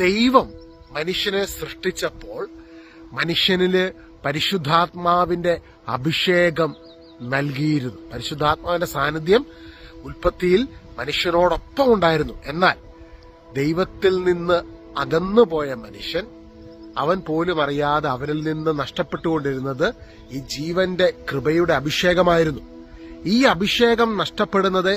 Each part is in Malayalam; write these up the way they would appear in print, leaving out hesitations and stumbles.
ദൈവം മനുഷ്യനെ സൃഷ്ടിച്ചപ്പോൾ മനുഷ്യനില് പരിശുദ്ധാത്മാവിന്റെ അഭിഷേകം നൽകിയിരുന്നു. പരിശുദ്ധാത്മാവിന്റെ സാന്നിധ്യം ഉൽപ്പത്തിയിൽ മനുഷ്യനോടൊപ്പം ഉണ്ടായിരുന്നു. എന്നാൽ ദൈവത്തിൽ നിന്ന് അകന്നുപോയ മനുഷ്യൻ, അവൻ പോലും അറിയാതെ അവനിൽ നിന്ന് നഷ്ടപ്പെട്ടുകൊണ്ടിരുന്നത് ഈ ജീവന്റെ കൃപയുടെ അഭിഷേകമായിരുന്നു. ഈ അഭിഷേകം നഷ്ടപ്പെടുന്നത്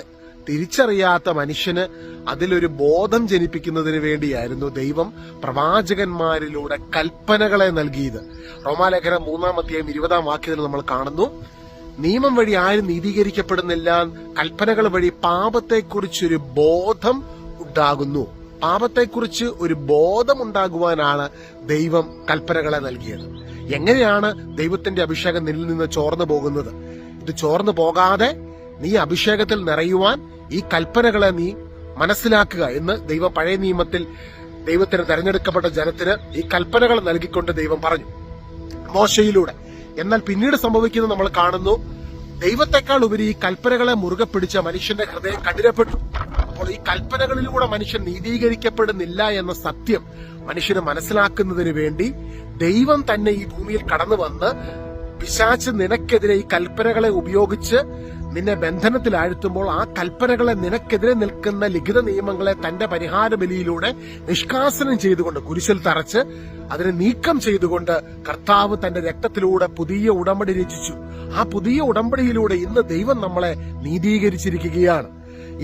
തിരിച്ചറിയാത്ത മനുഷ്യന് അതിലൊരു ബോധം ജനിപ്പിക്കുന്നതിന് വേണ്ടിയായിരുന്നു ദൈവം പ്രവാചകന്മാരിലൂടെ കൽപ്പനകളെ നൽകിയത്. റോമാലേഖനം 3:20 നമ്മൾ കാണുന്നു, നിയമം വഴി ആരും നീതീകരിക്കപ്പെടുന്നില്ല, കൽപ്പനകൾ വഴി പാപത്തെക്കുറിച്ചൊരു ബോധം ഉണ്ടാകുന്നു. പാപത്തെക്കുറിച്ച് ഒരു ബോധം ഉണ്ടാകുവാനാണ് ദൈവം കൽപ്പനകളെ നൽകിയത്. എങ്ങനെയാണ് ദൈവത്തിന്റെ അഭിഷേകം നിന്നിൽ നിന്ന് ചോർന്നു പോകുന്നത്? ഇത് ചോർന്നു പോകാതെ നീ അഭിഷേകത്തിൽ നിറയുവാൻ ഈ കൽപ്പനകളെ നീ മനസ്സിലാക്കുക എന്ന് ദൈവം പഴയ നിയമത്തിൽ ദൈവത്തിന് തെരഞ്ഞെടുക്കപ്പെട്ട ജനത്തിന് ഈ കൽപ്പനകൾ നൽകിക്കൊണ്ട് ദൈവം പറഞ്ഞു മോശയിലൂടെ. എന്നാൽ പിന്നീട് സംഭവിക്കുന്നത് നമ്മൾ കാണുന്നു, ദൈവത്തെക്കാൾ ഉപരി ഈ കൽപ്പനകളെ മുറുകെ പിടിച്ച മനുഷ്യന്റെ ഹൃദയം കഠിനപ്പെട്ടു. അപ്പോൾ ഈ കൽപ്പനകളിലൂടെ മനുഷ്യൻ നീതീകരിക്കപ്പെടുന്നില്ല എന്ന സത്യം മനുഷ്യന് മനസ്സിലാക്കുന്നതിന് വേണ്ടി ദൈവം തന്നെ ഈ ഭൂമിയിൽ കടന്നു വന്ന് പിശാച് നിനക്കെതിരെ ഈ കൽപ്പനകളെ ഉപയോഗിച്ച് നിന്നെ ബന്ധനത്തിലാഴ്ത്തുമ്പോൾ ആ കൽപ്പനകളെ നിനക്കെതിരെ നിൽക്കുന്ന ലിഖിത നിയമങ്ങളെ തന്റെ പരിഹാര ബലിയിലൂടെ നിഷ്കാസനം ചെയ്തുകൊണ്ട്, കുരിശിൽ തറച്ച് അതിനെ നീക്കം ചെയ്തുകൊണ്ട് കർത്താവ് തന്റെ രക്തത്തിലൂടെ പുതിയ ഉടമ്പടി രചിച്ചു. ആ പുതിയ ഉടമ്പടിയിലൂടെ ഇന്ന് ദൈവം നമ്മളെ നീതീകരിച്ചിരിക്കുകയാണ്.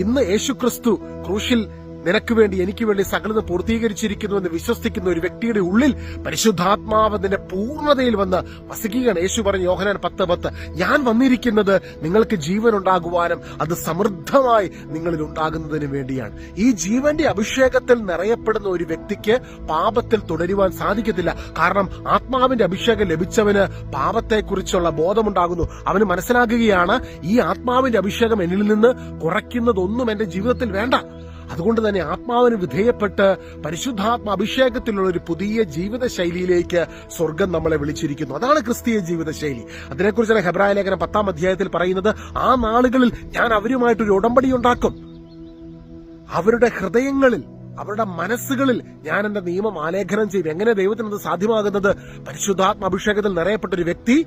ഇന്ന് യേശുക്രിസ്തു ക്രൂശിൽ നിനക്ക് വേണ്ടി എനിക്ക് വേണ്ടി സകലത് പൂർത്തീകരിച്ചിരിക്കുന്നുവെന്ന് വിശ്വസിക്കുന്ന ഒരു വ്യക്തിയുടെ ഉള്ളിൽ പരിശുദ്ധാത്മാവിന്റെ പൂർണ്ണതയിൽ വന്ന് വസിക്കുകയാണ്. യേശു പറഞ്ഞു യോഹന്നാൻ 10:10, ഞാൻ വന്നിരിക്കുന്നത് നിങ്ങൾക്ക് ജീവൻ ഉണ്ടാകുവാനും അത് സമൃദ്ധമായി നിങ്ങളിൽ ഉണ്ടാകുന്നതിന് വേണ്ടിയാണ്. ഈ ജീവന്റെ അഭിഷേകത്തിൽ നിറയപ്പെടുന്ന ഒരു വ്യക്തിക്ക് പാപത്തിൽ തുടരുവാൻ സാധിക്കത്തില്ല. കാരണം ആത്മാവിന്റെ അഭിഷേകം ലഭിച്ചവന് പാപത്തെക്കുറിച്ചുള്ള ബോധമുണ്ടാകുന്നു. അവന് മനസ്സിലാക്കുകയാണ്, ഈ ആത്മാവിന്റെ അഭിഷേകം എന്നിൽ നിന്ന് കുറയ്ക്കുന്നതൊന്നും എന്റെ ജീവിതത്തിൽ വേണ്ട. അതുകൊണ്ട് തന്നെ ആത്മാവിന് വിധേയപ്പെട്ട് പരിശുദ്ധാത്മ അഭിഷേകത്തിലുള്ള ഒരു പുതിയ ജീവിത ശൈലിയിലേക്ക് സ്വർഗം നമ്മളെ വിളിച്ചിരിക്കുന്നു. അതാണ് ക്രിസ്തീയ ജീവിത ശൈലി. അതിനെക്കുറിച്ചാണ് ഹെബ്രായ ലേഖനം 10 പറയുന്നത്, ആ നാളുകളിൽ ഞാൻ അവരുമായിട്ടൊരു ഉടമ്പടി ഉണ്ടാക്കും, അവരുടെ ഹൃദയങ്ങളിൽ, അവരുടെ മനസ്സുകളിൽ ഞാൻ എന്റെ നിയമം ആലേഖനം ചെയ്യും. എങ്ങനെ ദൈവത്തിനത് സാധ്യമാകുന്നത്? പരിശുദ്ധാത്മ അഭിഷേകത്തിൽ നിറയപ്പെട്ട ഒരു വ്യക്തി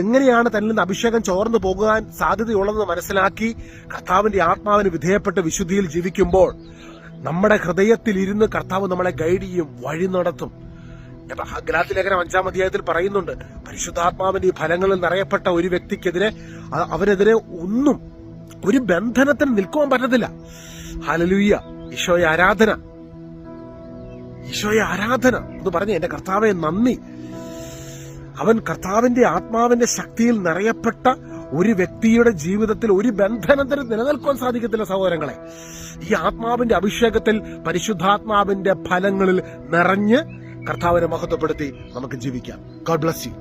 എങ്ങനെയാണ് തന്നിൽ നിന്ന് അഭിഷേകം ചോർന്നു പോകാൻ സാധ്യതയുള്ളതെന്ന് മനസ്സിലാക്കി കർത്താവിന്റെ ആത്മാവിന് വിധേയപ്പെട്ട് വിശുദ്ധിയിൽ ജീവിക്കുമ്പോൾ നമ്മുടെ ഹൃദയത്തിൽ ഇരുന്ന് കർത്താവ് നമ്മളെ ഗൈഡ് ചെയ്യും, വഴി നടത്തും. ഗലാത്യ ലേഖനം 5 പറയുന്നുണ്ട്, പരിശുദ്ധാത്മാവിന്റെ ഈ ഫലങ്ങളിൽ നിറയപ്പെട്ട ഒരു വ്യക്തിക്കെതിരെ അവനെതിരെ ഒന്നും ഒരു ബന്ധനത്തിന് നിൽക്കുവാൻ പറ്റത്തില്ല. ഹല്ലേലൂയ, ഈശോയെ ആരാധന, ഈശോയെ ആരാധന എന്ന് പറഞ്ഞ് എന്റെ കർത്താവെ നന്ദി. അവൻ കർത്താവിന്റെ ആത്മാവിന്റെ ശക്തിയിൽ നിറയപ്പെട്ട ഒരു വ്യക്തിയുടെ ജീവിതത്തിൽ ഒരു ബന്ധനത്തിന് നിലനിൽക്കാൻ സാധിക്കത്തില്ല സഹോദരങ്ങളെ. ഈ ആത്മാവിന്റെ അഭിഷേകത്തിൽ പരിശുദ്ധാത്മാവിന്റെ ഫലങ്ങളിൽ നിറഞ്ഞ് കർത്താവിനെ മഹത്വപ്പെടുത്തി നമുക്ക് ജീവിക്കാം. God bless you.